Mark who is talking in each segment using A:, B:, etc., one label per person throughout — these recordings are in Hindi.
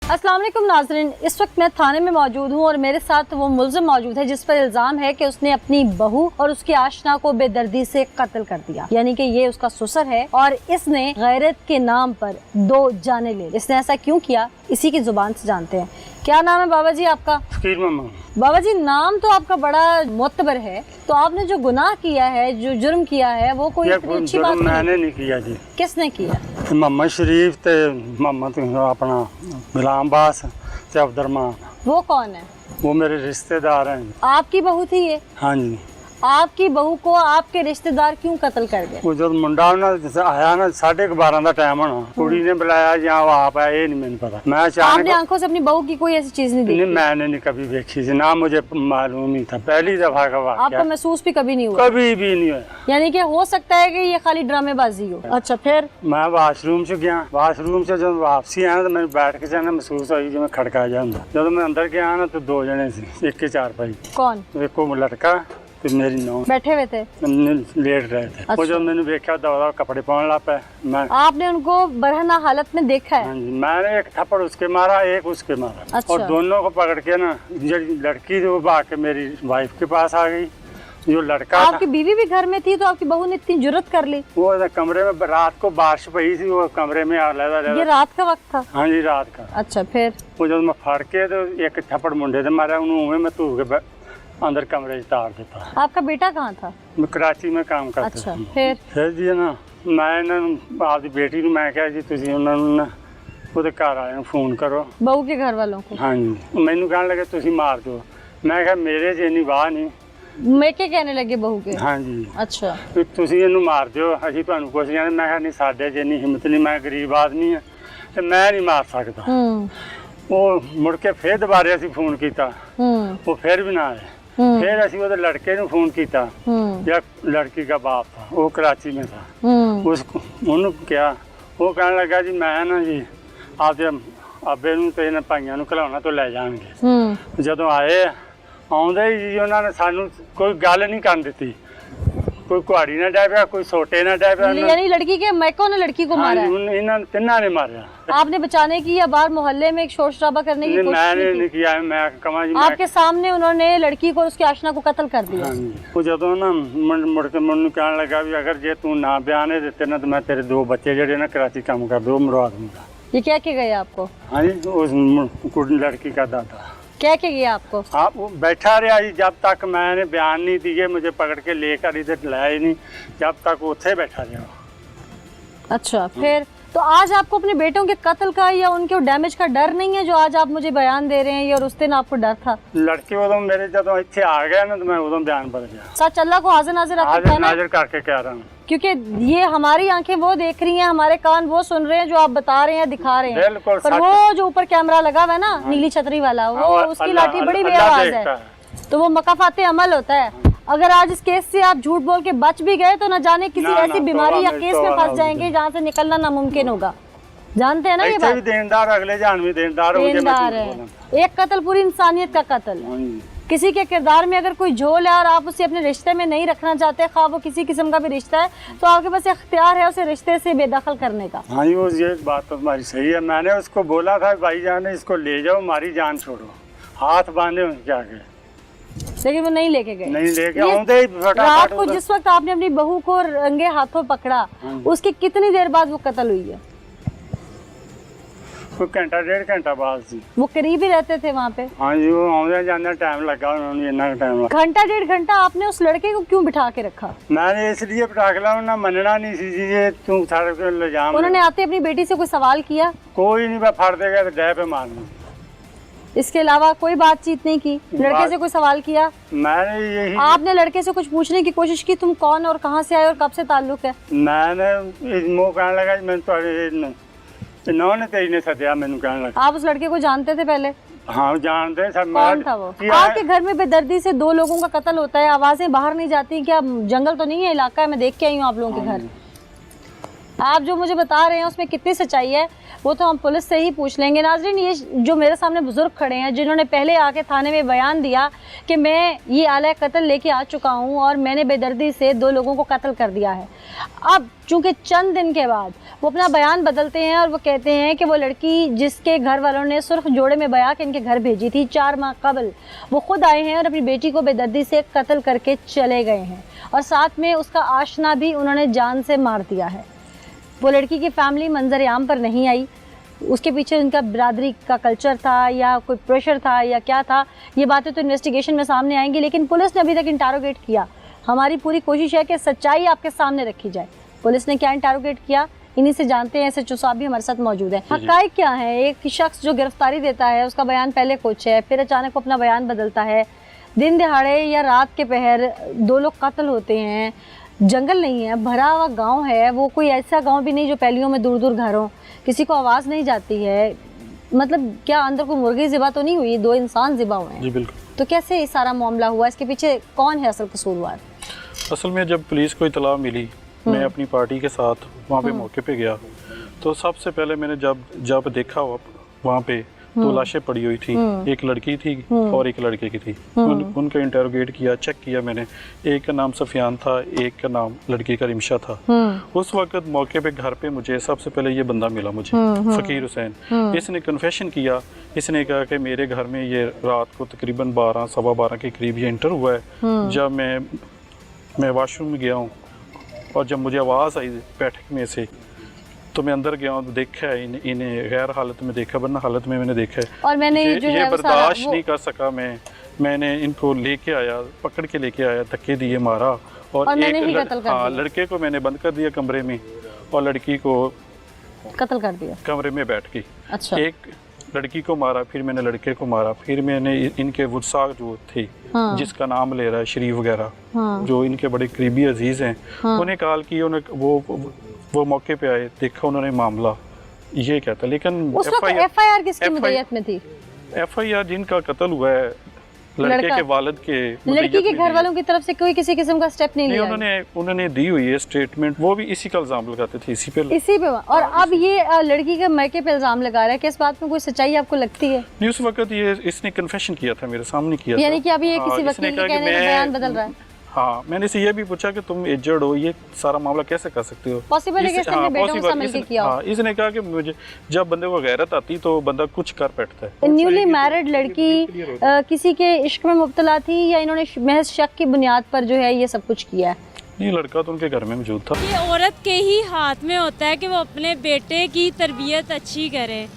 A: अस्सलाम वालेकुम नाज़रीन, इस वक्त मैं थाने में मौजूद हूँ और मेरे साथ वो मुल्ज़िम मौजूद है जिस पर इल्ज़ाम है कि उसने अपनी बहू और उसकी आशना को बेदर्दी से कत्ल कर दिया। यानी कि ये उसका ससुर है और इसने गैरत के नाम पर 2 जाने ले ली। इसने ऐसा क्यों किया, इसी की जुबान से जानते हैं। क्या नाम है बाबा जी आपका?
B: फकीर मामा।
A: बाबा जी नाम तो आपका बड़ा मोतबर है, तो आपने जो गुनाह किया है, जो जुर्म किया है, वो कोई इतनी अच्छी बात
B: मैंने नहीं किया जी।
A: किसने किया?
B: मोहम्मद शरीफ ते मोहम्मद अपना गुलाम बास ते अब्दुर्रहमान।
A: वो कौन है?
B: वो मेरे रिश्तेदार हैं।
A: आपकी बहू थी ये?
B: हाँ जी।
A: आपकी बहू को आपके रिश्तेदार क्यों कत्ल कर गए?
B: वो जब मुंडा आया ना 12:30 का टाइम होना, कुड़ी ने बुलाया या वो आप आए, ये नहीं मैंने पता। मैं
A: आपने आंखों से अपनी बहू की कोई ऐसी चीज नहीं देखी?
B: नहीं, मैंने नहीं कभी देखी थी, ना मुझे मालूम ही था। पहली दफा का वाक़या।
A: आपको महसूस भी कभी नहीं हुआ?
B: कभी भी नहीं हुआ।
A: यानी कि हो सकता है कि ये खाली ड्रामेबाजी हो। अच्छा, फिर?
B: मैं वाशरूम से गया, वाशरूम से जब वापसी आया तो मैं बैठ के जाना महसूस हुई जो मैं खड़का जाऊंगा। जब मैं अंदर गया ना तो 2 जने थे, एक के 4 भाई।
A: कौन?
B: एक को लड़का तो मेरी नौ
A: बैठे हुए थे,
B: लेट रहे थे। वो जब मैंने देखा दौड़ा कपड़े पहन ला पे मैं।
A: आपने उनको बरहना हालत में देखा है?
B: हाँ जी, मैंने एक थप्पड़ उसके मारा, एक उसके मारा।
A: अच्छा।
B: और दोनों को पकड़ के ना लड़की जो आके मेरी वाइफ के पास आ गई। जो लड़का
A: आपकी बीवी भी घर में थी तो आपकी बहू ने इतनी जुर्रत कर ली?
B: वो कमरे में रात को बारिश पड़ी थी, वो कमरे में
A: ये रात का वक्त था?
B: हाँ जी, रात का।
A: अच्छा, फिर?
B: वो जब मैं फड़ के तो एक थप्पड़ मुंडे से मारा, उन्होंने मैं तू के अंदर कमरे तार देता।
A: आपका बेटा कहाँ था?
B: मैं कराची में काम करता।
A: अच्छा, फिर
B: जी ना मैं आपकी बेटी को मैं क्या जी तुसी उन्होंने ਉਹਦੇ घर आए फोन करो
A: बहू के घर वालों को।
B: हाँ जी, मैनू कहने लगे तुसी मार दो। मैं कहा मेरे च इन्नी वाह नहीं।
A: मेके कहने लगे बहू के?
B: हाँ जी।
A: अच्छा,
B: तुसी इन्हू मार दियो, असीं तुहानू कुछ नहीं। मैं कहा नहीं, साडे च इन्नी हिम्मत नहीं, मैं गरीब आदमी हाँ ते मैं नहीं मार सकदा। वो मुड़ के फिर दोबारा असीं फोन किया, वो फिर भी ना आए। फिर असीं ਉਹਦੇ लड़के ਨੂੰ फोन किया, या लड़की का बाप था, वो कराची में था। उसको ਉਹਨੂੰ ਕਿਹਾ, वो कहने लगा जी मैं ना जी आपके अब्बे ਨੂੰ ਤੇ ਇਹਨਾਂ ਭਾਈਆਂ ਨੂੰ ਘਲਾਉਣਾ ਤੋਂ ਲੈ ਜਾਣਗੇ। ਜਦੋਂ ਆਏ ਆਉਂਦੇ ਹੀ ਜੀ ਉਹਨਾਂ ਨੇ ਸਾਨੂੰ ਕੋਈ ਗੱਲ ਨਹੀਂ ਕਰਨ ਦਿੱਤੀ। कोई कुहाड़ी ना डाय पिया, कोई सोटे ना डाय पिया।
A: यानी लड़की के मैकों ने लड़की को मारा है?
B: इन्होंने तिन्ना ने मारा।
A: आपने बचाने की या बाहर मोहल्ले में एक शोर शराबा करने की कोशिश
B: मैंने नहीं किया। मैं कमा जी
A: आपके सामने उन्होंने लड़की को और उसकी आशना को कत्ल कर दिया।
B: वो जदों ना मुड़ के मैनू कहने लगा भी अगर जे तू ना बयान दिते ना तो मैं तेरे 2 बच्चे जेडे ना कराची काम कर दो मरवा दूंगा।
A: ये क्या के गए आपको?
B: हाँ जी, उस लड़की का दादा
A: क्या के गया आपको?
B: हाँ, वो बैठा रहा जी जब तक मैंने बयान नहीं दिए, मुझे पकड़ के लेकर इधर लाया ही नहीं, जब तक उठे बैठा रहा।
A: अच्छा, फिर? तो आज आपको अपने बेटों के कत्ल का या उनके डैमेज का डर नहीं है जो आज आप मुझे बयान दे रहे हैं, या उस दिन आपको डर था?
B: लड़के उदों मेरे जदों इत्थे आ गया ना तो मैं उदों बयान बदल गया।
A: सच अल्लाह को हाजिर नाजिर
B: करके कह रहा हूँ,
A: क्योंकि ये हमारी आंखें वो देख रही हैं, हमारे कान वो सुन रहे हैं जो आप बता रहे हैं, दिखा रहे हैं। पर वो जो ऊपर कैमरा लगा हुआ है ना, नीली छतरी वाला, वो उसकी लाठी बड़ी बेआवाज है, तो वो मकाफाते अमल होता है। अगर आज इस केस से आप झूठ बोल के बच भी गए तो न जाने किसी ऐसी बीमारी या केस में फंस जाएंगे जहाँ से निकलना नामुमकिन होगा। जानते हैं ना ये बात?
B: देनदार अगले जान में देनदार
A: है। एक कत्ल पूरी इंसानियत का कत्ल। किसी के किरदार में अगर कोई झोल है और आप उसे अपने रिश्ते में नहीं रखना चाहते, खा वो किसी किस्म का भी रिश्ता है, तो आपके पास इख्तियार है उसे रिश्ते से बेदखल करने का।
B: हाँ जी, वो ये बात तो तुम्हारी सही है। मैंने उसको बोला था भाईजान इसको ले जाओ, हमारी जान छोड़ो, हाथ बांधे उनके आगे,
A: लेकिन वो नहीं लेके गए।
B: नहीं लेके आते ही
A: रात को जिस वक्त आपने अपनी बहू को रंगे हाथों पकड़ा, उसकी कितनी देर बाद वो कत्ल हुई है?
B: कोई घंटा 1.5 घंटा बाद जी।
A: वो करीब ही रहते थे वहाँ पे?
B: हाँ जी, वो आने जाने टाइम लगा उन्होंने, इतना टाइम लगा।
A: घंटा 1.5 घंटा आपने उस लड़के को क्यों बिठा के रखा?
B: मैंने इसलिए बिठा के लाया, उन्होंने मनना नहीं सी जी, ये तू सारे को ले जा।
A: उन्होंने आते अपनी बेटी से कोई सवाल किया?
B: कोई नहीं, मैं फड़ देगा तो डे पे मारना।
A: इसके अलावा कोई बातचीत नहीं की? लड़के से कोई सवाल किया? मैंने
B: यही।
A: आपने लड़के से कुछ पूछने की कोशिश की, तुम कौन और कहाँ से आए और कब से ताल्लुक है?
B: मैंने मुँह कहने लगा मैं इन्होंने तेरी ने सत्या मैंने कहने लगा।
A: आप उस लड़के को जानते थे पहले?
B: हाँ जानते सब।
A: कौन था वो? आपके घर में बेदर्दी से 2 लोगों का कत्ल होता है, आवाजें बाहर नहीं जाती? क्या जंगल तो नहीं है, इलाका है? मैं देख के आई हूँ आप लोगों के घर। आप जो मुझे बता रहे हैं उसमें कितनी सच्चाई है वो तो हम पुलिस से ही पूछ लेंगे। नाज़रीन, ये जो मेरे सामने बुजुर्ग खड़े हैं जिन्होंने पहले आके थाने में बयान दिया कि मैं ये आला कत्ल लेके आ चुका हूँ और मैंने बेदर्दी से 2 लोगों को कत्ल कर दिया है। अब चूँकि चंद दिन के बाद वो अपना बयान बदलते हैं और वो कहते हैं कि वो लड़की जिसके घर वालों ने सुर्ख जोड़े में बया के इनके घर भेजी थी 4 माह कबल, वो खुद आए हैं और अपनी बेटी को बेदर्दी से कत्ल करके चले गए हैं और साथ में उसका आशना भी उन्होंने जान से मार दिया है। वो लड़की की फैमिली मंजर आम पर नहीं आई, उसके पीछे उनका बिरादरी का कल्चर था या कोई प्रेशर था या क्या था, ये बातें तो इन्वेस्टिगेशन में सामने आएंगी, लेकिन पुलिस ने अभी तक इंटरोगेट किया। हमारी पूरी कोशिश है कि सच्चाई आपके सामने रखी जाए। पुलिस ने क्या इंटरोगेट किया इन्हीं से जानते हैं। SHO साहब भी हमारे साथ मौजूद है। हक़ाइक़ क्या है? एक शख्स जो गिरफ्तारी देता है उसका बयान पहले कुछ है, फिर अचानक वो अपना बयान बदलता है। दिन दिहाड़े या रात के पहर 2 लोग कत्ल होते हैं। जंगल नहीं है, भरा हुआ गांव है, वो कोई ऐसा गांव भी नहीं जो पहलियों में दूर दूर घर हो, किसी को आवाज़ नहीं जाती है। मतलब क्या अंदर कोई मुर्गी ज़िबा तो नहीं हुई, 2 इंसान ज़िबा हुए हैं।
C: जी बिल्कुल।
A: तो कैसे ये सारा मामला हुआ? इसके पीछे कौन है असल कसूरवार?
C: असल में जब पुलिस को इतला मिली, मैं अपनी पार्टी के साथ वहाँ पे मौके पे गया, तो सबसे पहले मैंने जब देखा वहाँ पे 2 लाशें पड़ी हुई थी, एक लड़की थी और एक लड़के की थी। उनका इंटरोगेट किया, चेक किया मैंने। एक का नाम सफियान था, एक का नाम लड़की का रिमशा था। उस वक्त मौके पे घर पे मुझे सबसे पहले ये बंदा मिला मुझे, फ़कीर हुसैन। इसने कन्फेशन किया, इसने कहा कि मेरे घर में ये रात को तकरीबन 12 सवा 12 के करीब ये एंटर हुआ है। जब मैं वॉशरूम में गया हूँ और जब मुझे आवाज़ आई बैठक में से, तो मैं अंदर गया हूँ, देखा है इन्हें गैर हालत में देखा, वरना हालत में मैंने देखा है।
A: और मैंने
C: ये बर्दाश्त नहीं कर सका मैंने इनको लेके आया, पकड़ के लेके आया, धक्के दिए, मारा और एक लड़के को मैंने बंद कर दिया कमरे में और लड़की को
A: कत्ल कर दिया
C: कमरे में बैठ के।
A: अच्छा।
C: एक लड़की को मारा, फिर मैंने लड़के को मारा, फिर मैंने इनके वुरसा जो थे, जिसका नाम ले रहा है शरीफ वगैरह, जो इनके बड़े करीबी अजीज हैं, उन्हें कॉल की, वो मौके पे आए, देखा उन्होंने मामला ये कहता। लेकिन
A: FIR किसकी मुद्दत में थी?
C: FIR जिनका कत्ल हुआ है लड़के के वालिद के,
A: लड़की के घर वालों की तरफ से कोई किसी किस्म का स्टेप नहीं लिया?
C: उन्होंने दी हुई है स्टेटमेंट, वो भी इसी का इल्जाम लगाते थे, इसी पे।
A: और अब ये लड़की के मैके पे इल्जाम लगा रहा है कि इस बात में कोई सच्चाई आपको लगती है?
C: नहीं, उस वक्त ये इसने कन्फेशन किया था, मेरे सामने किया,
A: यानी कि अभी ये किसी वकील के कहने पे बयान बदल रहा है।
C: हाँ, मैंने इसे ये भी पूछा कि तुम एजेड हो, ये सारा मामला कैसे कर सकते हो?
A: पॉसिबल है कि इसने बेटों से मिलके किया हो।
C: इसने कहा कि मुझे जब बंदे को गैरत आती तो बंदा कुछ कर बैठता है।
A: न्यूली मैरिड लड़की किसी के इश्क में मुब्तला थी या इन्होंने महज शक की बुनियाद पर जो है ये सब कुछ किया है?
C: नहीं, लड़का तो उनके घर में मौजूद था।
D: ये औरत के ही हाथ में होता है कि वो अपने बेटे की तरबियत अच्छी करे,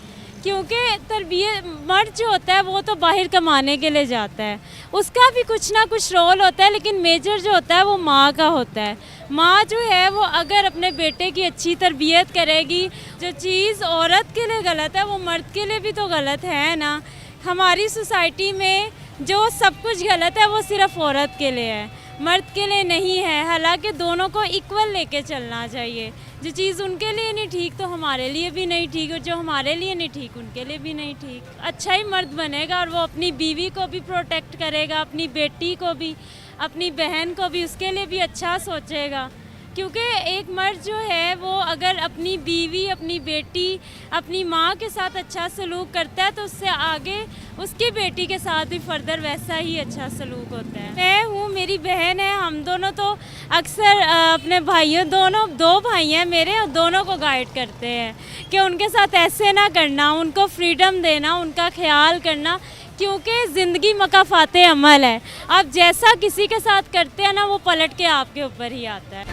D: क्योंकि तरबियत मर्द जो होता है वो तो बाहर कमाने के लिए जाता है, उसका भी कुछ ना कुछ रोल होता है, लेकिन मेजर जो होता है वो माँ का होता है। माँ जो है वो अगर अपने बेटे की अच्छी तरबियत करेगी, जो चीज़ औरत के लिए गलत है वो मर्द के लिए भी तो गलत है ना। हमारी सोसाइटी में जो सब कुछ गलत है वो सिर्फ औरत के लिए है, मर्द के लिए नहीं है। हालांकि दोनों को इक्वल लेके चलना चाहिए। जो चीज़ उनके लिए नहीं ठीक तो हमारे लिए भी नहीं ठीक, और जो हमारे लिए नहीं ठीक उनके लिए भी नहीं ठीक। अच्छा ही मर्द बनेगा और वो अपनी बीवी को भी प्रोटेक्ट करेगा, अपनी बेटी को भी, अपनी बहन को भी, उसके लिए भी अच्छा सोचेगा। क्योंकि एक मर्द जो है वो अगर अपनी बीवी, अपनी बेटी, अपनी माँ के साथ अच्छा सलूक करता है तो उससे आगे उसकी बेटी के साथ भी फर्दर वैसा ही अच्छा सलूक होता है। मैं हूँ, मेरी बहन है, हम दोनों तो अक्सर अपने भाइयों, दो भाई हैं मेरे, और दोनों को गाइड करते हैं कि उनके साथ ऐसे ना करना, उनको फ्रीडम देना, उनका ख्याल करना, क्योंकि ज़िंदगी मकाफ़ाते अमल है। आप जैसा किसी के साथ करते हैं ना वो पलट के आपके ऊपर ही आता है।